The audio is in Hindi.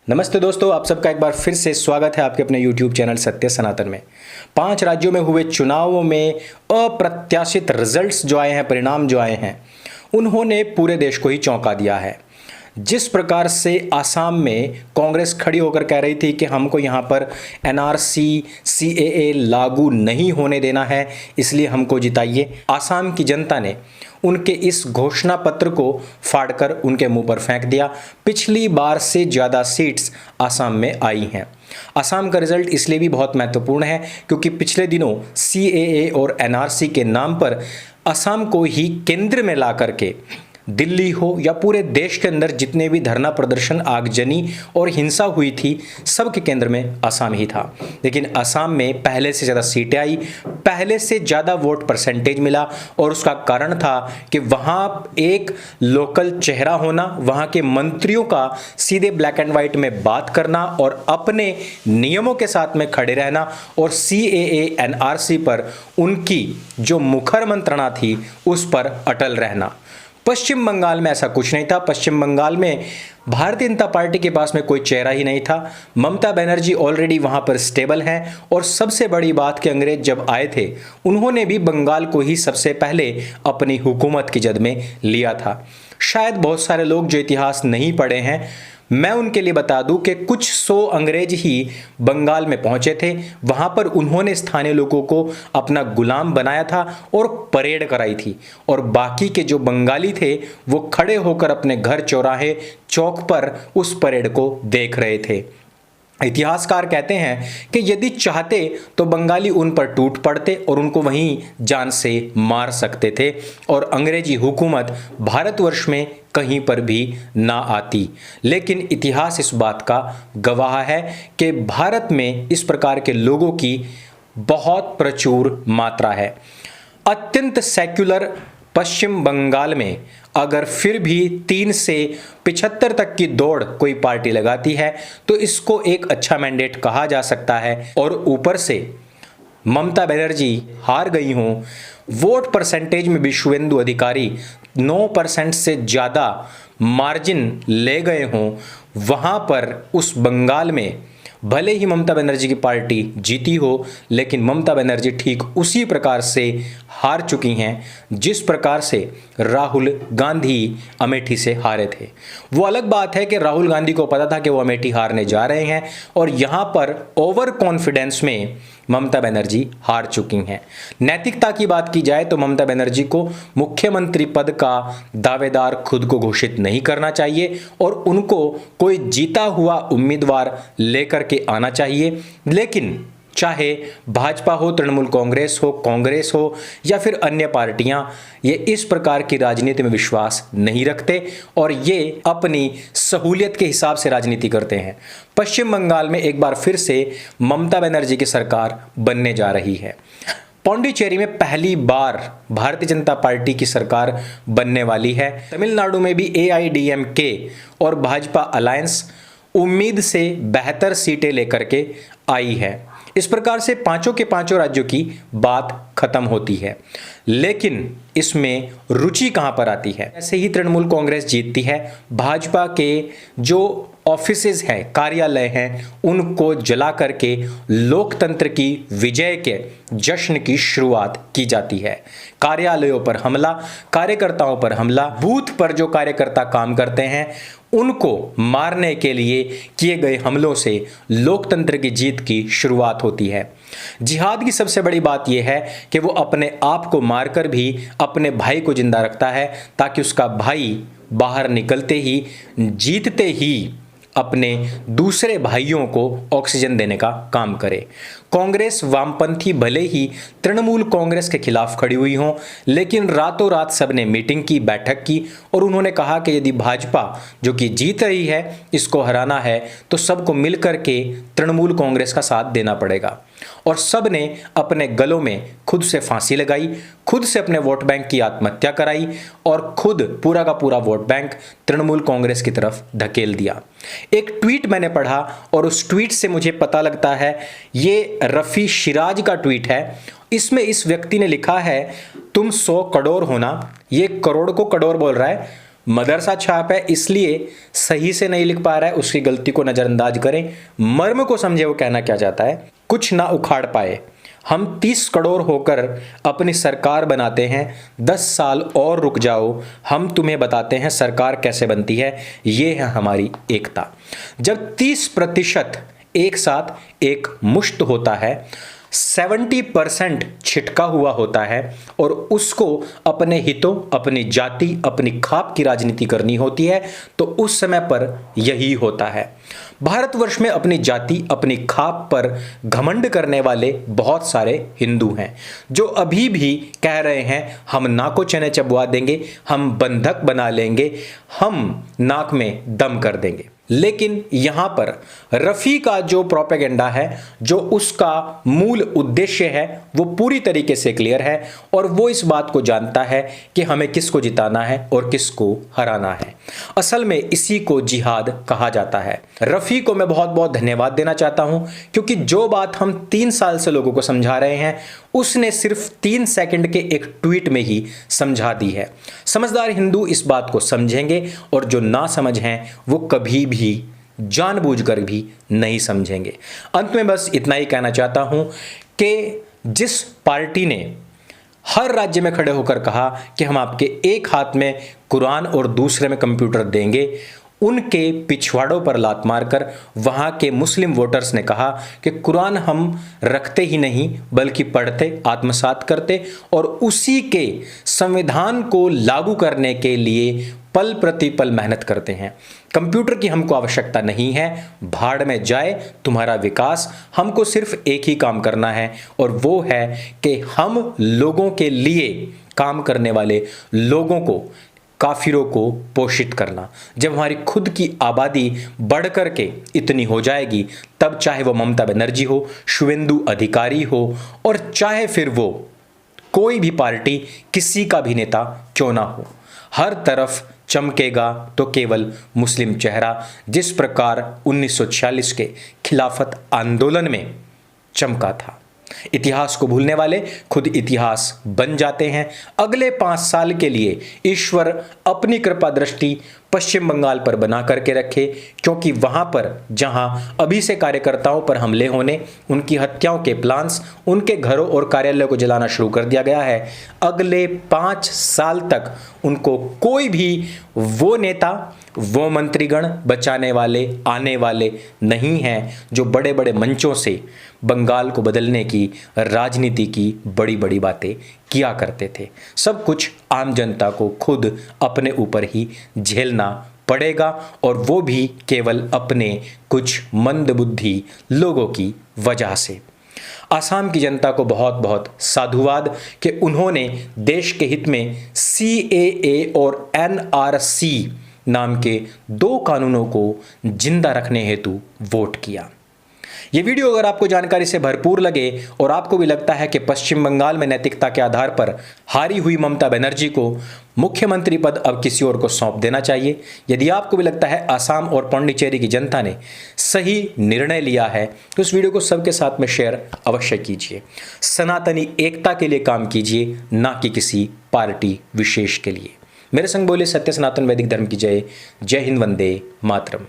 नमस्ते दोस्तों, आप सबका एक बार फिर से स्वागत है आपके अपने YouTube चैनल सत्य सनातन में। 5 राज्यों में हुए चुनावों में अप्रत्याशित रिजल्ट्स जो आए हैं, परिणाम जो आए हैं, उन्होंने पूरे देश को ही चौंका दिया है। जिस प्रकार से आसाम में कांग्रेस खड़ी होकर कह रही थी कि हमको यहाँ पर एनआरसी, सीएए लागू नहीं होने देना है, इसलिए हमको जिताइए, आसाम की जनता ने उनके इस घोषणा पत्र को फाड़कर उनके मुंह पर फेंक दिया। पिछली बार से ज़्यादा सीट्स आसाम में आई हैं। आसाम का रिजल्ट इसलिए भी बहुत महत्वपूर्ण है क्योंकि पिछले दिनों सीएए और एनआरसी के नाम पर आसाम को ही केंद्र में ला करके दिल्ली हो या पूरे देश के अंदर जितने भी धरना प्रदर्शन, आगजनी और हिंसा हुई थी, सबके केंद्र में आसाम ही था। लेकिन आसाम में पहले से ज़्यादा सीटें आई, पहले से ज़्यादा वोट परसेंटेज मिला और उसका कारण था कि वहाँ एक लोकल चेहरा होना, वहाँ के मंत्रियों का सीधे ब्लैक एंड वाइट में बात करना और अपने नियमों के साथ में खड़े रहना और सीएए एनआरसी पर उनकी जो मुखर मंत्रणा थी उस पर अटल रहना। पश्चिम बंगाल में ऐसा कुछ नहीं था। पश्चिम बंगाल में भारतीय जनता पार्टी के पास में कोई चेहरा ही नहीं था। ममता बनर्जी ऑलरेडी वहां पर स्टेबल हैं और सबसे बड़ी बात कि अंग्रेज जब आए थे उन्होंने भी बंगाल को ही सबसे पहले अपनी हुकूमत की जद में लिया था। शायद बहुत सारे लोग जो इतिहास नहीं पढ़े हैं, मैं उनके लिए बता दूं कि कुछ 100 अंग्रेज ही बंगाल में पहुंचे थे। वहां पर उन्होंने स्थानीय लोगों को अपना गुलाम बनाया था और परेड कराई थी और बाकी के जो बंगाली थे वो खड़े होकर अपने घर, चौराहे, चौक पर उस परेड को देख रहे थे। इतिहासकार कहते हैं कि यदि चाहते तो बंगाली उन पर टूट पड़ते और उनको वहीं जान से मार सकते थे और अंग्रेजी हुकूमत भारतवर्ष में कहीं पर भी ना आती। लेकिन इतिहास इस बात का गवाह है कि भारत में इस प्रकार के लोगों की बहुत प्रचुर मात्रा है। अत्यंत सेक्युलर पश्चिम बंगाल में अगर फिर भी 3 से 75 तक की दौड़ कोई पार्टी लगाती है तो इसको एक अच्छा मैंडेट कहा जा सकता है। और ऊपर से ममता बनर्जी हार गई हों, वोट परसेंटेज में भी शुवेंदु अधिकारी 9% से ज़्यादा मार्जिन ले गए हों, वहाँ पर उस बंगाल में भले ही ममता बनर्जी की पार्टी जीती हो, लेकिन ममता बनर्जी ठीक उसी प्रकार से हार चुकी हैं जिस प्रकार से राहुल गांधी अमेठी से हारे थे। वो अलग बात है कि राहुल गांधी को पता था कि वो अमेठी हारने जा रहे हैं और यहाँ पर ओवर कॉन्फिडेंस में ममता बनर्जी हार चुकी हैं। नैतिकता की बात की जाए तो ममता बनर्जी को मुख्यमंत्री पद का दावेदार खुद को घोषित नहीं करना चाहिए और उनको कोई जीता हुआ उम्मीदवार लेकर के आना चाहिए। लेकिन चाहे भाजपा हो, तृणमूल कांग्रेस हो या फिर अन्य पार्टियां, ये इस प्रकार की राजनीति में विश्वास नहीं रखते और ये अपनी सहूलियत के हिसाब से राजनीति करते हैं। पश्चिम बंगाल में एक बार फिर से ममता बनर्जी की सरकार बनने जा रही है। पौंडीचेरी में पहली बार भारतीय जनता पार्टी की सरकार बनने वाली है। तमिलनाडु में भी एआईडीएमके और भाजपा अलायंस उम्मीद से बेहतर सीटें लेकर के आई है। इस प्रकार से पांचों के पांचों राज्यों की बात खत्म होती है। लेकिन इसमें रुचि कहां पर आती है? ऐसे ही तृणमूल कांग्रेस जीतती है, भाजपा के जो ऑफिसेज हैं, कार्यालय हैं, उनको जला करके लोकतंत्र की विजय के जश्न की शुरुआत की जाती है। कार्यालयों पर हमला, कार्यकर्ताओं पर हमला, बूथ पर जो कार्यकर्ता काम करते हैं उनको मारने के लिए किए गए हमलों से लोकतंत्र की जीत की शुरुआत होती है। जिहाद की सबसे बड़ी बात यह है कि वो अपने आप को मारकर भी अपने भाई को जिंदा रखता है ताकि उसका भाई बाहर निकलते ही, जीतते ही अपने दूसरे भाइयों को ऑक्सीजन देने का काम करे। कांग्रेस वामपंथी भले ही तृणमूल कांग्रेस के खिलाफ खड़ी हुई हों, लेकिन रातों रात सबने मीटिंग की, बैठक की और उन्होंने कहा कि यदि भाजपा जो कि जीत रही है इसको हराना है तो सबको मिलकर के तृणमूल कांग्रेस का साथ देना पड़ेगा। और सब ने अपने गलों में खुद से फांसी लगाई, खुद से अपने वोट बैंक की आत्महत्या कराई और खुद पूरा का पूरा वोट बैंक तृणमूल कांग्रेस की तरफ धकेल दिया। एक ट्वीट मैंने पढ़ा और उस ट्वीट से मुझे पता लगता है, ये रफ़ी शिराज का ट्वीट है। इसमें इस व्यक्ति ने लिखा है, तुम 100 करोड़ होना, ये करोड़ को करोड़ बोल रहा है, मदरसा छाप है इसलिए सही से नहीं लिख पा रहा है, उसकी गलती को नज़रअंदाज करें, मर्म को समझे वो कहना क्या चाहता है। कुछ ना उखाड़ पाए, हम 30 करोड़ होकर अपनी सरकार बनाते हैं, 10 साल और रुक जाओ, हम तुम्हें बताते हैं सरकार कैसे बनती है। ये है हमारी एकता। जब 30% एक साथ एक मुश्त होता है, 70% छिटका हुआ होता है और उसको अपने हितों, अपनी जाति, अपनी खाप की राजनीति करनी होती है, तो उस समय पर यही होता है। भारतवर्ष में अपनी जाति, अपनी खाप पर घमंड करने वाले बहुत सारे हिंदू हैं जो अभी भी कह रहे हैं हम नाको चने चबवा देंगे, हम बंधक बना लेंगे, हम नाक में दम कर देंगे। लेकिन यहां पर रफ़ी का जो प्रोपेगेंडा है, जो उसका मूल उद्देश्य है, वो पूरी तरीके से क्लियर है और वो इस बात को जानता है कि हमें किसको जिताना है और किसको हराना है। असल में इसी को जिहाद कहा जाता है। रफ़ी को मैं बहुत बहुत धन्यवाद देना चाहता हूं क्योंकि जो बात हम 3 साल से लोगों को समझा रहे हैं उसने सिर्फ 3 सेकंड के एक ट्वीट में ही समझा दी है। समझदार हिंदू इस बात को समझेंगे और जो ना समझ हैं वो कभी भी जानबूझकर भी नहीं समझेंगे। अंत में बस इतना ही कहना चाहता हूं कि जिस पार्टी ने हर राज्य में खड़े होकर कहा कि हम आपके एक हाथ में कुरान और दूसरे में कंप्यूटर देंगे, उनके पिछवाड़ों पर लात मारकर वहाँ के मुस्लिम वोटर्स ने कहा कि कुरान हम रखते ही नहीं बल्कि पढ़ते, आत्मसात करते और उसी के संविधान को लागू करने के लिए पल प्रतिपल मेहनत करते हैं। कंप्यूटर की हमको आवश्यकता नहीं है, भाड़ में जाए तुम्हारा विकास। हमको सिर्फ एक ही काम करना है और वो है कि हम लोगों के लिए काम करने वाले लोगों को, काफिरों को पोषित करना। जब हमारी खुद की आबादी बढ़ कर के इतनी हो जाएगी तब चाहे वो ममता बनर्जी हो, शुवेंदु अधिकारी हो और चाहे फिर वो कोई भी पार्टी, किसी का भी नेता क्यों ना हो, हर तरफ चमकेगा तो केवल मुस्लिम चेहरा, जिस प्रकार 1946 के खिलाफत आंदोलन में चमका था। इतिहास को भूलने वाले खुद इतिहास बन जाते हैं। अगले 5 साल के लिए ईश्वर अपनी कृपा दृष्टि पश्चिम बंगाल पर बना करके रखे, क्योंकि वहां पर जहां अभी से कार्यकर्ताओं पर हमले होने, उनकी हत्याओं के प्लान्स, उनके घरों और कार्यालयों को जलाना शुरू कर दिया गया है, अगले 5 साल तक उनको कोई भी वो नेता, वो मंत्रीगण बचाने वाले, आने वाले नहीं हैं जो बड़े बड़े मंचों से बंगाल को बदलने की राजनीति की बड़ी बड़ी बातें किया करते थे। सब कुछ आम जनता को खुद अपने ऊपर ही झेलना पड़ेगा और वो भी केवल अपने कुछ मंदबुद्धि लोगों की वजह से। आसाम की जनता को बहुत बहुत साधुवाद कि उन्होंने देश के हित में CAA और NRC नाम के 2 कानूनों को जिंदा रखने हेतु वोट किया। ये वीडियो अगर आपको जानकारी से भरपूर लगे और आपको भी लगता है कि पश्चिम बंगाल में नैतिकता के आधार पर हारी हुई ममता बनर्जी को मुख्यमंत्री पद अब किसी और को सौंप देना चाहिए, यदि आपको भी लगता है आसाम और पौंडीचेरी की जनता ने सही निर्णय लिया है, तो इस वीडियो को सबके साथ में शेयर अवश्य कीजिए। सनातनी एकता के लिए काम कीजिए, ना कि किसी पार्टी विशेष के लिए। मेरे संग बोले सत्य सनातन वैदिक धर्म की जय। जय हिंद, वंदे मातरम।